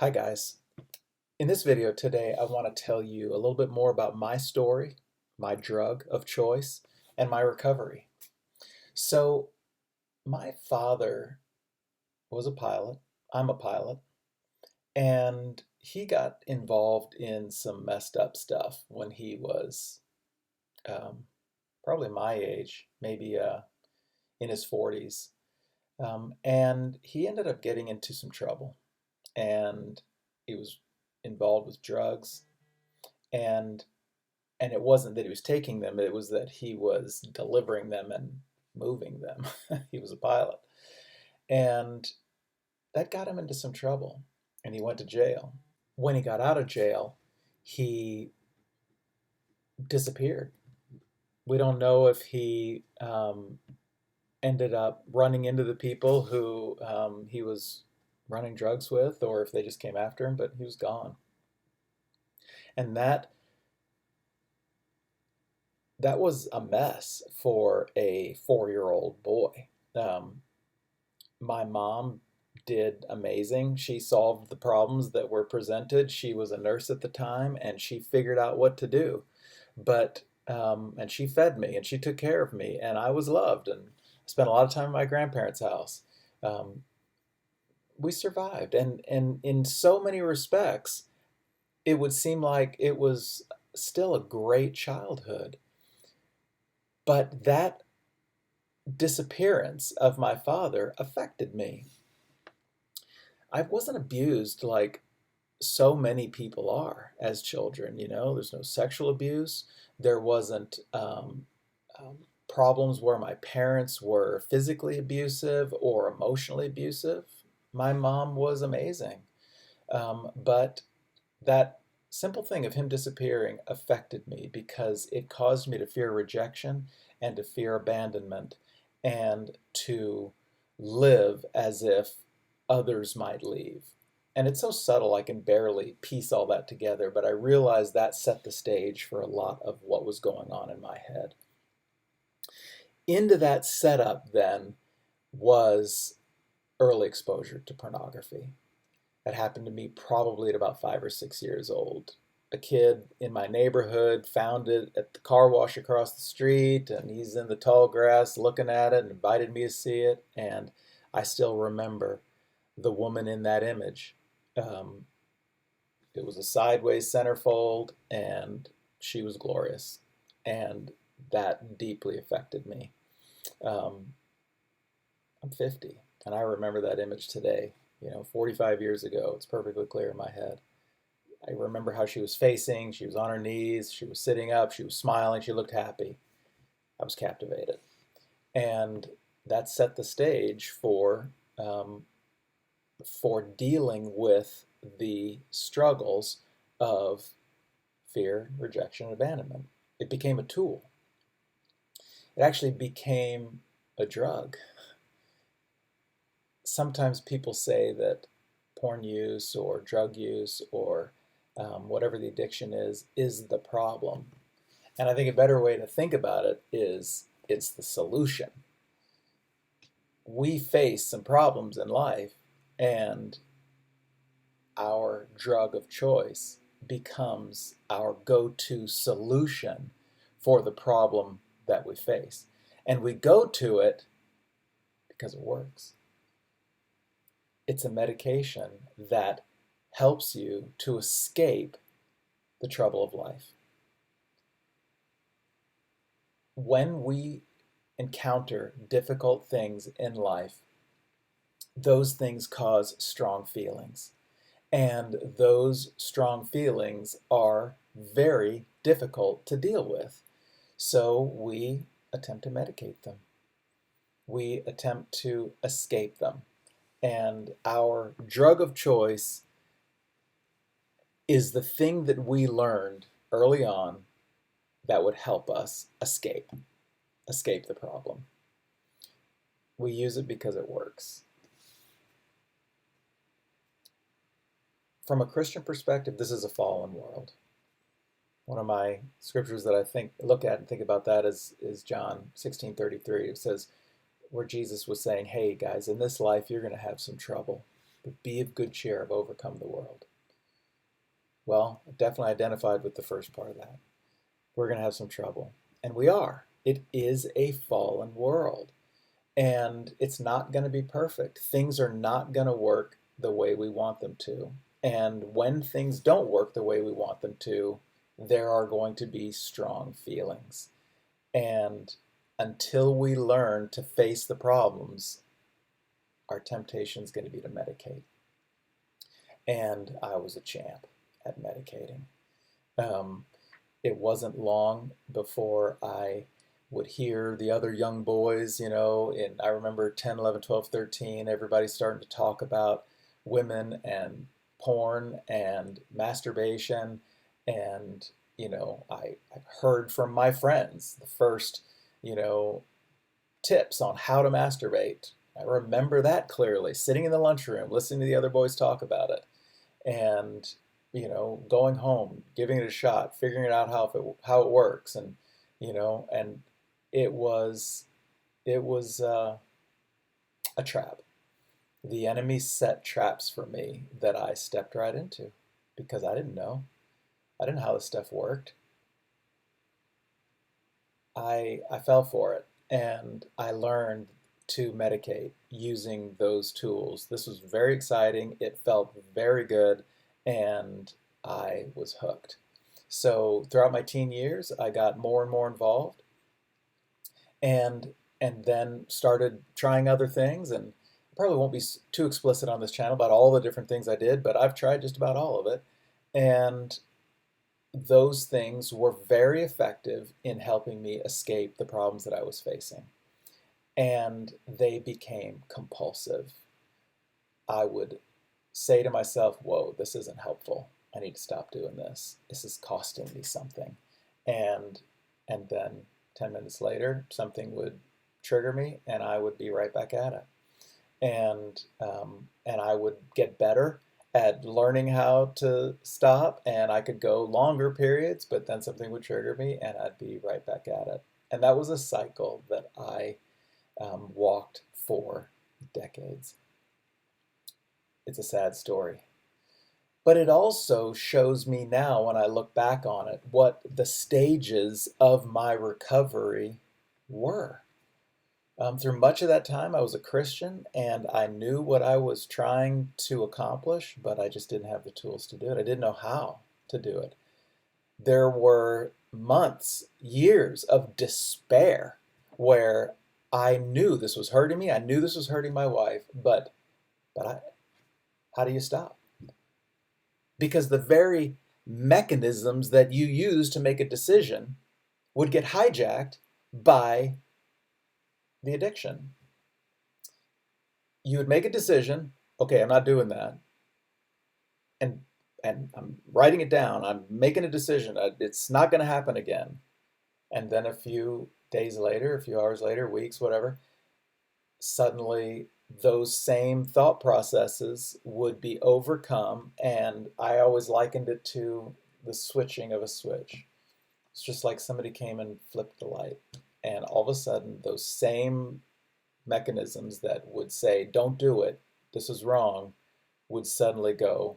Hi guys. In this video today, I want to tell you a little bit more about my story, my drug of choice, and my recovery. So, my father was a pilot. I'm a pilot. And he got involved in some messed up stuff when he was um, probably my age, maybe in his 40s. And he ended up getting into some trouble. And he was involved with drugs. And and it wasn't that he was taking them, it was that he was delivering them and moving them. He was a pilot. And that got him into some trouble. And he went to jail. When he got out of jail, he disappeared. We don't know if he ended up running into the people who he was running drugs with or if they just came after him, but he was gone. And that was a mess for a 4-year-old boy. Um, my mom did amazing. She solved the problems that were presented. She was a nurse at the time and she figured out what to do. But, and she fed me and she took care of me and I was loved and spent a lot of time at my grandparents' house. Um, we survived. And in so many respects, it would seem like it was still a great childhood. But that disappearance of my father affected me. I wasn't abused like so many people are as children. There's no sexual abuse. There wasn't um, problems where my parents were physically abusive or emotionally abusive. My mom was amazing. But that simple thing of him disappearing affected me because it caused me to fear rejection and to fear abandonment and to live as if others might leave. And it's so subtle, I can barely piece all that together, but I realized that set the stage for a lot of what was going on in my head. Into that setup, then, was early exposure to pornography. That happened to me probably at about 5 or 6 years old. A kid in my neighborhood found it at the car wash across the street, and he's in the tall grass looking at it and invited me to see it. And I still remember the woman in that image. Um, it was a sideways centerfold, and she was glorious. And that deeply affected me. Um, I'm 50, and I remember that image today. 45 years ago. It's perfectly clear in my head. I remember how she was facing. She was on her knees. She was sitting up. She was smiling. She looked happy. I was captivated. And that set the stage um, for dealing with the struggles of fear, rejection, and abandonment. It became a tool. It actually became a drug. Sometimes people say that porn use or drug use or whatever the addiction is the problem. And I think a better way to think about it is it's the solution. We face some problems in life, and our drug of choice becomes our go-to solution for the problem that we face. And we go to it because it works. It's a medication that helps you to escape the trouble of life. When we encounter difficult things in life, those things cause strong feelings. And those strong feelings are very difficult to deal with. So we attempt to medicate them. We attempt to escape them. And our drug of choice is the thing that we learned early on that would help us escape the problem. We use it because it works. From a Christian perspective, this is a fallen world. One of my scriptures that I look at and think about that is John 16:33. It says, where Jesus was saying, hey guys, in this life you're going to have some trouble. but be of good cheer. I've overcome the world. Well, I definitely identified with the first part of that. We're going to have some trouble. And we are. It is a fallen world. And it's not going to be perfect. Things are not going to work the way we want them to. And when things don't work the way we want them to, there are going to be strong feelings. And until we learn to face the problems, our temptation is going to be to medicate. And I was a champ at medicating. It wasn't long before I would hear the other young boys, I remember 10, 11, 12, 13, everybody starting to talk about women and porn and masturbation. And, I heard from my friends the first, tips on how to masturbate. I remember that clearly, sitting in the lunchroom, listening to the other boys talk about it. And, going home, giving it a shot, figuring out how it works. And, and it was a trap. The enemy set traps for me that I stepped right into because I didn't know. I didn't know how this stuff worked. I fell for it, and I learned to medicate using those tools. This was very exciting. It felt very good, and I was hooked. So throughout my teen years, I got more and more involved, and then started trying other things. And I probably won't be too explicit on this channel about all the different things I did, but I've tried just about all of it. And those things were very effective in helping me escape the problems that I was facing. And they became compulsive. I would say to myself, whoa, this isn't helpful. I need to stop doing this. This is costing me something. And then 10 minutes later, something would trigger me and I would be right back at it. And I would get better at learning how to stop, and I could go longer periods, but then something would trigger me and I'd be right back at it. And that was a cycle that I walked for decades. It's a sad story. But it also shows me now, when I look back on it, what the stages of my recovery were. Through much of that time, I was a Christian and I knew what I was trying to accomplish, but I just didn't have the tools to do it. I didn't know how to do it. There were months, years of despair where I knew this was hurting me. I knew this was hurting my wife, but how do you stop? Because the very mechanisms that you use to make a decision would get hijacked by the addiction. You would make a decision, okay, I'm not doing that. And I'm writing it down. I'm making a decision. It's not going to happen again. And then a few days later, a few hours later, weeks, whatever, suddenly those same thought processes would be overcome. And I always likened it to the switching of a switch. It's just like somebody came and flipped the light. And all of a sudden, those same mechanisms that would say, don't do it, this is wrong, would suddenly go,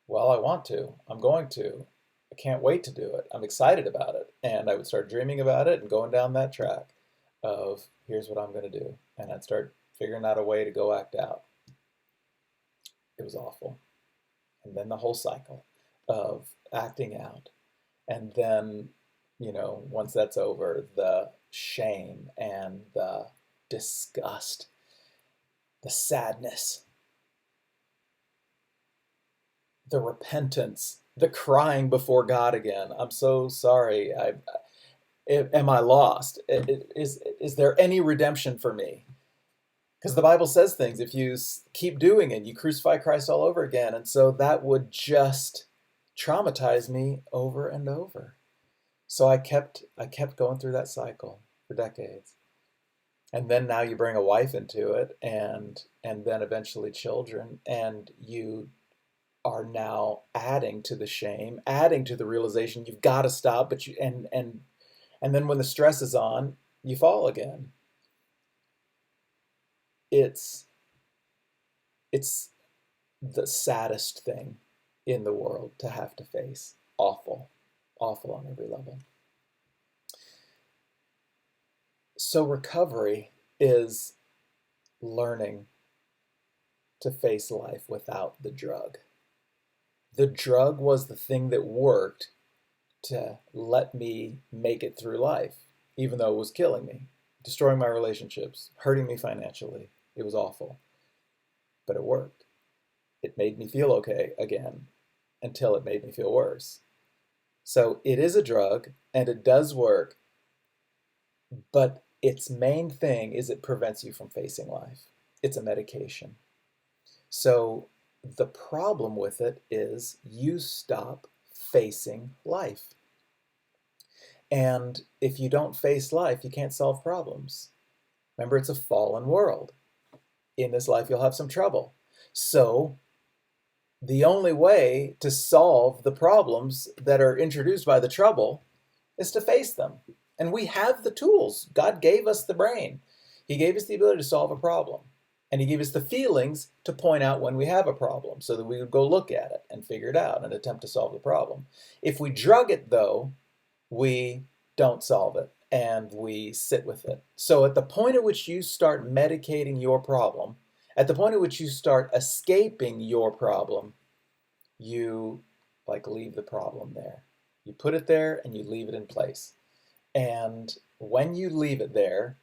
well, I want to, I'm going to, I can't wait to do it, I'm excited about it. And I would start dreaming about it and going down that track of, here's what I'm going to do. And I'd start figuring out a way to go act out. It was awful. And then the whole cycle of acting out. And then, once that's over, the shame and the disgust, the sadness, the repentance, the crying before God again. I'm so sorry. Am I lost? Is there any redemption for me? Because the Bible says things, if you keep doing it, you crucify Christ all over again. And so that would just traumatize me over and over. So I kept going through that cycle for decades. And then now you bring a wife into it, and then eventually children, and you are now adding to the shame, adding to the realization you've got to stop, but and then when the stress is on, you fall again. It's It's the saddest thing in the world to have to face. Awful, awful on every level. So recovery is learning to face life without the drug. The drug was the thing that worked to let me make it through life, even though it was killing me, destroying my relationships, hurting me financially. It was awful, but it worked. It made me feel okay again until it made me feel worse. So it is a drug and it does work, but its main thing is it prevents you from facing life. It's a medication. So the problem with it is you stop facing life. And if you don't face life, you can't solve problems. Remember, it's a fallen world. In this life, you'll have some trouble. So the only way to solve the problems that are introduced by the trouble is to face them. And we have the tools. God gave us the brain. He gave us the ability to solve a problem. And he gave us the feelings to point out when we have a problem so that we would go look at it and figure it out and attempt to solve the problem. If we drug it, though, we don't solve it and we sit with it. So at the point at which you start medicating your problem, at the point at which you start escaping your problem, you like leave the problem there. You put it there and you leave it in place. And when you leave it there,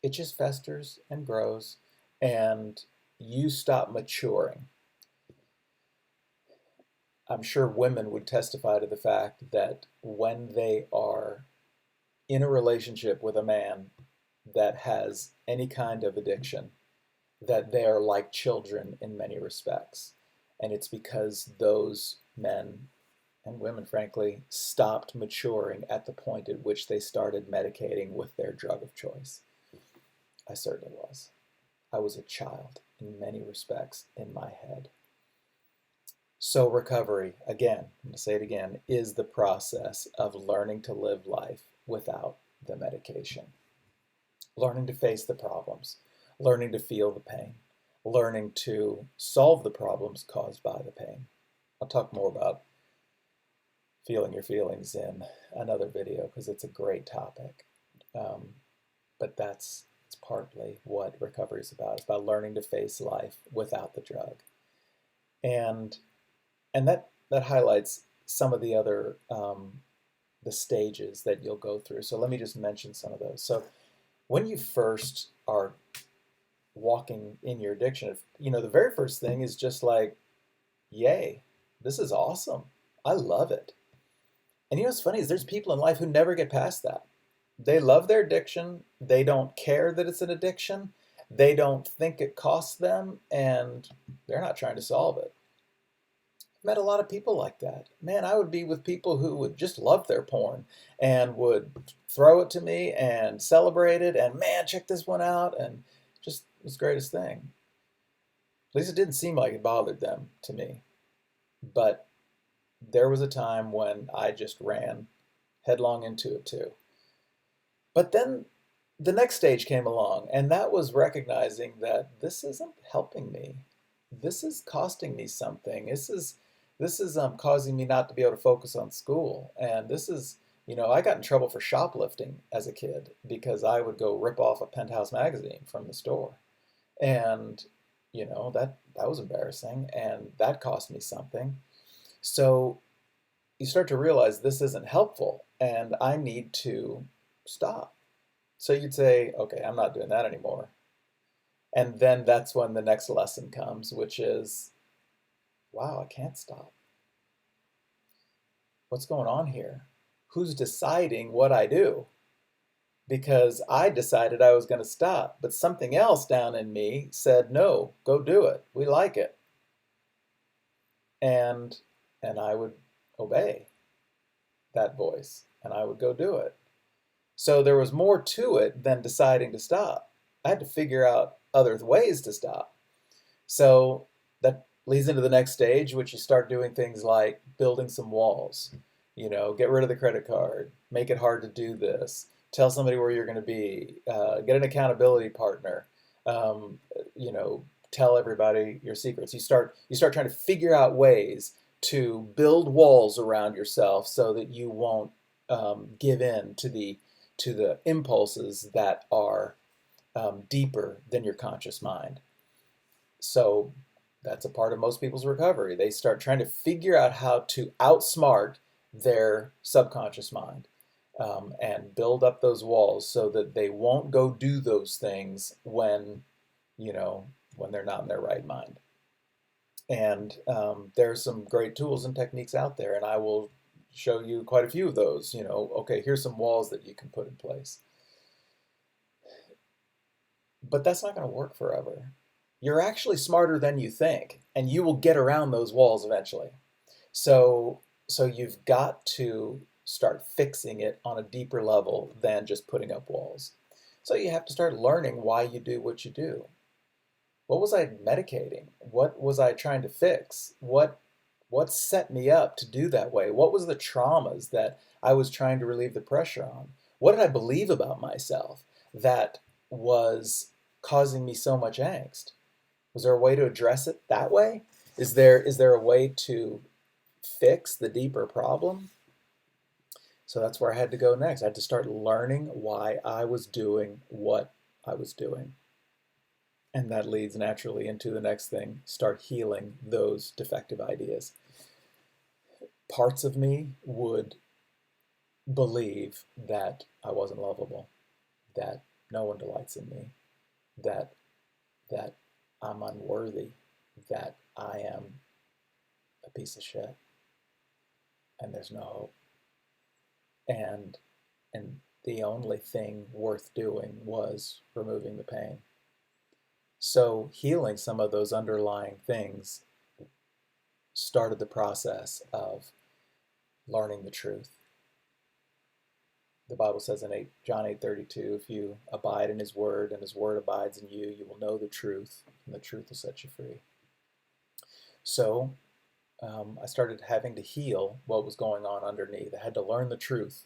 it just festers and grows and you stop maturing. I'm sure women would testify to the fact that when they are in a relationship with a man that has any kind of addiction, that they are like children in many respects. And it's because those men and women, frankly, stopped maturing at the point at which they started medicating with their drug of choice. I certainly was. I was a child in many respects in my head. So recovery, again, I'm going to say it again, is the process of learning to live life without the medication. Learning to face the problems, learning to feel the pain, learning to solve the problems caused by the pain. I'll talk more about feeling your feelings in another video because it's a great topic. But it's partly what recovery is about. It's about learning to face life without the drug. And that highlights some of the other the stages that you'll go through. So let me just mention some of those. So when you first are walking in your addiction, the very first thing is just like, yay, this is awesome. I love it. And what's funny is there's people in life who never get past that. They love their addiction. They don't care that it's an addiction. They don't think it costs them, and they're not trying to solve it. I've met a lot of people like that. Man, I would be with people who would just love their porn and would throw it to me and celebrate it, and man, check this one out, and just it was the greatest thing. At least it didn't seem like it bothered them to me. But there was a time when I just ran headlong into it too. But then the next stage came along, and that was recognizing that this isn't helping me. This is costing me something. This is causing me not to be able to focus on school. And this is, I got in trouble for shoplifting as a kid because I would go rip off a Penthouse magazine from the store. And, that was embarrassing, and that cost me something. So you start to realize this isn't helpful, and I need to stop. So you'd say, okay, I'm not doing that anymore. And then that's when the next lesson comes, which is, wow, I can't stop. What's going on here? Who's deciding what I do? Because I decided I was going to stop, but something else down in me said, no, go do it. We like it. And I would obey that voice, and I would go do it. So there was more to it than deciding to stop. I had to figure out other ways to stop. So that leads into the next stage, which you start doing things like building some walls. Get rid of the credit card, make it hard to do this, tell somebody where you're going to be, get an accountability partner, tell everybody your secrets. You start trying to figure out ways to build walls around yourself so that you won't give in to the impulses that are deeper than your conscious mind. So that's a part of most people's recovery. They start trying to figure out how to outsmart their subconscious mind, and build up those walls so that they won't go do those things you know, when they're not in their right mind. And there's some great tools and techniques out there, and I will show you quite a few of those. You know, okay, here's some walls that you can put in place. But that's not going to work forever. You're actually smarter than you think, and you will get around those walls eventually. So, so you've got to start fixing it on a deeper level than just putting up walls. So you have to start learning why you do what you do. What was I medicating? What was I trying to fix? What set me up to do that way? What was the traumas that I was trying to relieve the pressure on? What did I believe about myself that was causing me so much angst? Was there a way to address it that way? Is there a way to fix the deeper problem? So that's where I had to go next. I had to start learning why I was doing what I was doing. And that leads naturally into the next thing, start healing those defective ideas. Parts of me would believe that I wasn't lovable, that no one delights in me, that that I'm unworthy, that I am a piece of shit, and there's no hope. And and the only thing worth doing was removing the pain. So healing some of those underlying things started the process of learning the truth. The Bible says in John 8:32, if you abide in his word and his word abides in you, you will know the truth, and the truth will set you free. So I started having to heal what was going on underneath. I had to learn the truth.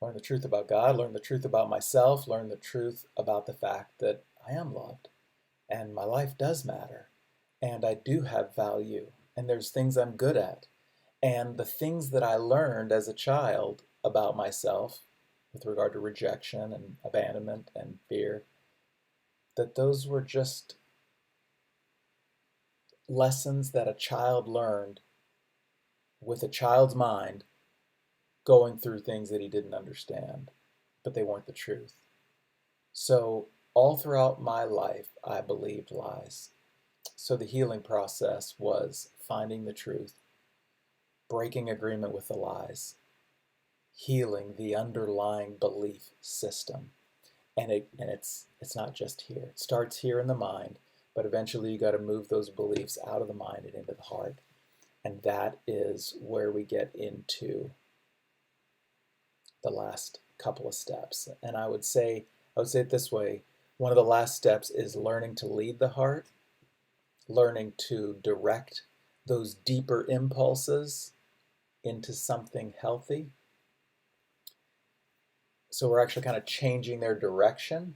Learn the truth about God, learn the truth about myself, learn the truth about the fact that I am loved and my life does matter and I do have value and there's things I'm good at. And the things that I learned as a child about myself with regard to rejection and abandonment and fear, that those were just lessons that a child learned with a child's mind going through things that he didn't understand, but they weren't the truth. So all throughout my life, I believed lies. So the healing process was finding the truth, breaking agreement with the lies, healing the underlying belief system. And it's not just here. It starts here in the mind, but eventually you got to move those beliefs out of the mind and into the heart. And that is where we get into the last couple of steps. And I would say it this way. One of the last steps is learning to lead the heart, learning to direct those deeper impulses into something healthy. So we're actually kind of changing their direction.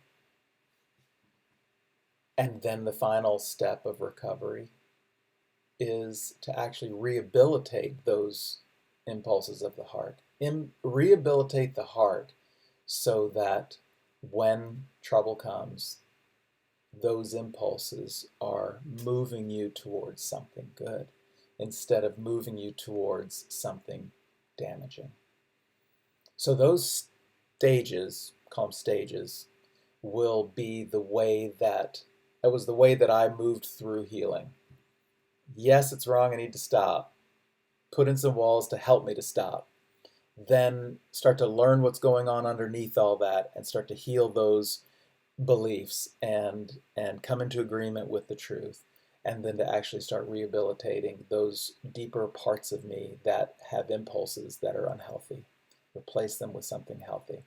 And then the final step of recovery is to actually rehabilitate those impulses of the heart. Rehabilitate the heart so that when trouble comes, those impulses are moving you towards something good instead of moving you towards something damaging. So those stages, call them stages, will be the way that it was the way that I moved through healing. Yes, it's wrong, I need to stop. Put in some walls to help me to stop. Then start to learn what's going on underneath all that and start to heal those beliefs and come into agreement with the truth, and then to actually start rehabilitating those deeper parts of me that have impulses that are unhealthy. Replace them with something healthy.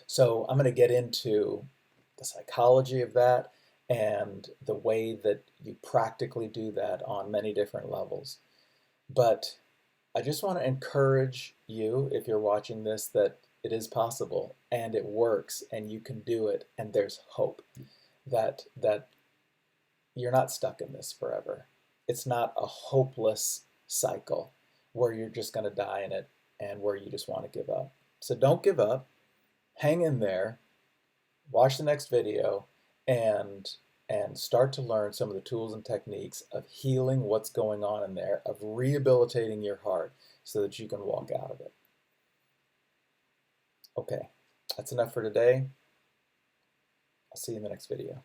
So I'm going to get into the psychology of that and the way that you practically do that on many different levels. But I just want to encourage you, if you're watching this, that it is possible and it works and you can do it and there's hope. That you're not stuck in this forever. It's not a hopeless cycle where you're just going to die in it and where you just want to give up. So don't give up. Hang in there. Watch the next video and start to learn some of the tools and techniques of healing what's going on in there, of rehabilitating your heart so that you can walk out of it. Okay, that's enough for today. I'll see you in the next video.